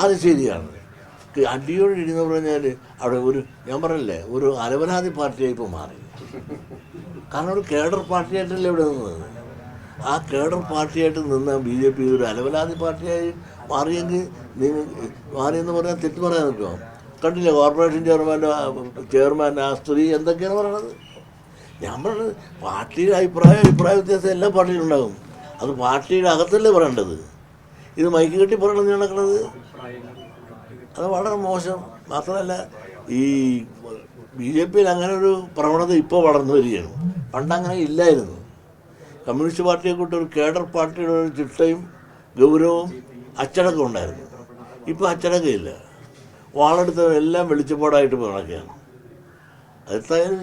അത് ശരിയാണ്. അടിയോടിന്ന് പറഞ്ഞാൽ അവിടെ ഞാൻ പറഞ്ഞില്ലേ, ഒരു അലവലാതി പാർട്ടിയായി ഇപ്പോൾ മാറി. കാരണം ഒരു കേഡർ പാർട്ടിയായിട്ടല്ലേ ഇവിടെ നിന്നത്. ആ കേഡർ പാർട്ടിയായിട്ട് നിന്ന് BJP ഒരു അലവലാതി പാർട്ടിയായി മാറിയെങ്കിൽ മാറിയെന്ന് പറഞ്ഞാൽ തെറ്റ് പറയാൻ നിൽക്കുമോ? കണ്ടില്ലേ കോർപ്പറേഷൻ ചെയർമാൻ ആ സ്ത്രീ എന്തൊക്കെയാണ് പറയണത്? ഞാൻ പറഞ്ഞത് പാർട്ടിയുടെ അഭിപ്രായ വ്യത്യാസം എല്ലാ പാർട്ടിയിലുണ്ടാകും. അത് പാർട്ടിയുടെ അകത്തല്ലേ പറയേണ്ടത്. ഇത് മൈക്ക് കെട്ടി പറയണമെന്ന് നടക്കുന്നത് അത് വളരെ മോശം. മാത്രമല്ല ഈ BJPയിൽ അങ്ങനെ ഒരു പ്രവണത ഇപ്പോൾ വളർന്നു വരികയാണ്. പണ്ടങ്ങനെ ഇല്ലായിരുന്നു. കമ്മ്യൂണിസ്റ്റ് പാർട്ടിയെ കൂട്ടി ഒരു കേഡർ പാർട്ടിയുടെ ഒരു ചിട്ടയും ഗൗരവവും അച്ചടക്കം ഉണ്ടായിരുന്നു. ഇപ്പോൾ അച്ചടക്കമില്ല. വാളെടുത്തവരെല്ലാം വെളിച്ചപ്പാടായിട്ട് നടക്കുകയാണ്. അതെത്തായാലും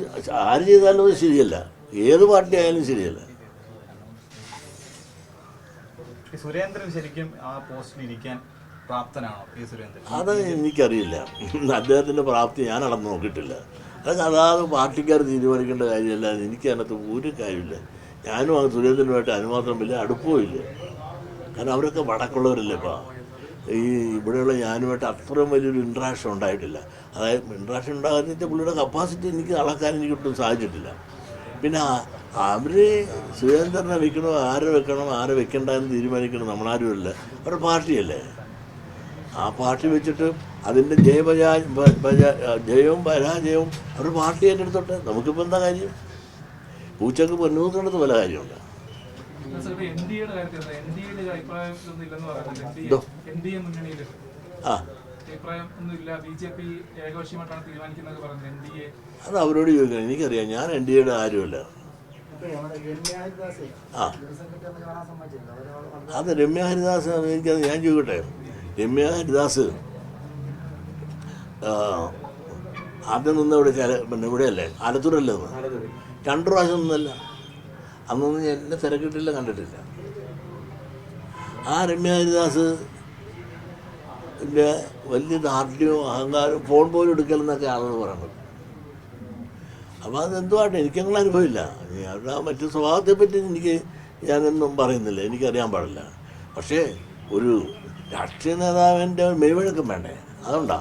ആര് ചെയ്താലും അത് ശരിയല്ല. ഏത് പാർട്ടി ആയാലും ശരിയല്ല. സുരേന്ദ്രൻ ശരിക്കും ആ പോസ്റ്റിൽ ഇരിക്കാൻ പ്രാപ്തനാണോ? ഈ സുരേന്ദ്രൻ അത് എനിക്കറിയില്ല. അദ്ദേഹത്തിൻ്റെ പ്രാപ്തി ഞാൻ അളന്ന് നോക്കിയിട്ടില്ല. അതൊക്കെ അതാത് പാർട്ടിക്കാർ തീരുമാനിക്കേണ്ട കാര്യമല്ല. എനിക്ക് അതിനകത്ത് ഒരു കാര്യമില്ല. ഞാനും ആ സുരേന്ദ്രനുമായിട്ട് അനുമാത്രം വലിയ അടുപ്പവും ഇല്ല. കാരണം അവരൊക്കെ വടക്കുള്ളവരല്ലേ. ഇപ്പോൾ ഈ ഇവിടെയുള്ള ഞാനുമായിട്ട് അത്രയും വലിയൊരു ഇൻട്രാക്ഷൻ ഉണ്ടായിട്ടില്ല. അതായത് ഇൻട്രാക്ഷൻ ഉണ്ടാകാൻ പുള്ളിയുടെ കപ്പാസിറ്റി എനിക്ക് അളക്കാൻ എനിക്കൊട്ടും സാധിച്ചിട്ടില്ല. പിന്നെ അവർ സുരേന്ദ്രനെ വെക്കണോ ആരെ വെക്കണം ആരെ വെക്കണ്ട എന്ന് തീരുമാനിക്കണം നമ്മളാരുമല്ല. അവരുടെ പാർട്ടിയല്ലേ. ആ പാർട്ടി വെച്ചിട്ട് അതിൻ്റെ ജയവും പരാജയവും അവരുടെ പാർട്ടി ഏറ്റെടുത്തോട്ടെ. നമുക്കിപ്പോൾ എന്താ കാര്യം? പൂച്ചക്ക് പൊന്നൂത്തിനടുത്ത് പല കാര്യമുണ്ട്. അത് അവരോട് ചോദിക്കണം. എനിക്കറിയാം. ഞാൻ NDAയുടെ ആരുമല്ല. അത് രമ്യ ഹരിദാസ് എനിക്കത് ഞാൻ ചോദിക്കട്ടെ. രമ്യ ഹരിദാസ് ആദ്യം നിന്ന് പിന്നെ ഇവിടെയല്ലേ, ആലത്തൂരല്ലേ നിന്ന് 2 പ്രാവശ്യം ഒന്നുമല്ല. അന്നൊന്നും എന്നെ തിരക്കിട്ടില്ല, കണ്ടിട്ടില്ല. ആ രമ്യ ഹരിദാസ് വലിയ ദാർഢ്യവും അഹങ്കാരവും ഫോൺ പോലും എടുക്കലെന്നൊക്കെ ആളുകൾ പറയുന്നത്. അപ്പോൾ അതെന്തുമായിട്ട് എനിക്കങ്ങനെ അനുഭവമില്ല. അവരുടെ മറ്റു സ്വഭാവത്തെപ്പറ്റി ഞാനൊന്നും പറയുന്നില്ല, എനിക്കറിയാൻ പാടില്ല. പക്ഷേ ഒരു രാഷ്ട്രീയ നേതാവിൻ്റെ മെയ്വഴക്കം വേണ്ടേ? അതുകൊണ്ടാ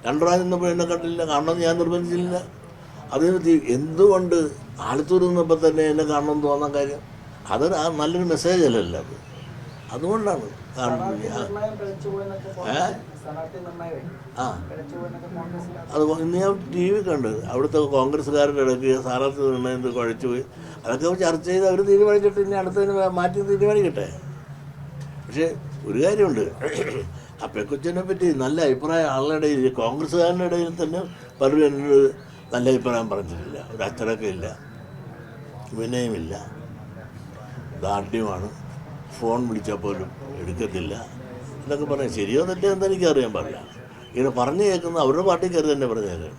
2 പ്രാവശ്യം നിന്നപ്പോൾ എന്നെ കണ്ടില്ല, കാണണമെന്ന് ഞാൻ നിർബന്ധിച്ചില്ല. അതിന് എന്തുകൊണ്ട് ആലത്തൂർ നിന്നപ്പോൾ തന്നെ എന്നെ കാണണമെന്ന് തോന്നാൻ കാര്യം? അതൊരു നല്ലൊരു മെസ്സേജ് അല്ലല്ലോ അത്. അതുകൊണ്ടാണ് അത് ഇന്ന് ഞാൻ TV കണ്ട് അവിടുത്തെ കോൺഗ്രസ്സുകാരുടെ ഇടയ്ക്ക് സ്ഥാനാർത്ഥി നിർണ്ണയം കുഴച്ചുപോയി. അതൊക്കെ ചർച്ച ചെയ്ത് അവർ തീരുമാനിച്ചിട്ട് ഇനി അടുത്തതിന് മാറ്റി തീരുമാനിക്കട്ടെ. പക്ഷേ ഒരു കാര്യമുണ്ട്, ആ പെക്കൊച്ചിനെ പറ്റി നല്ല അഭിപ്രായം ആളുടെ ഇടയിൽ, കോൺഗ്രസ്സുകാരുടെ ഇടയിൽ തന്നെ പലരും എന്നോട് നല്ല അഭിപ്രായം പറഞ്ഞിട്ടില്ല. ഒരു അച്ചടക്കമില്ല, വിനയമില്ല, ദാർഢ്യമാണ്, ഫോൺ വിളിച്ചാൽ പോലും എടുക്കത്തില്ല എന്നൊക്കെ പറഞ്ഞാൽ ശരിയോ തെറ്റോ എന്താ എനിക്കറിയാൻ പാടില്ല. ഇങ്ങനെ പറഞ്ഞു കേൾക്കുന്ന അവരുടെ പാർട്ടിക്കാർ തന്നെ പറഞ്ഞേക്കാം.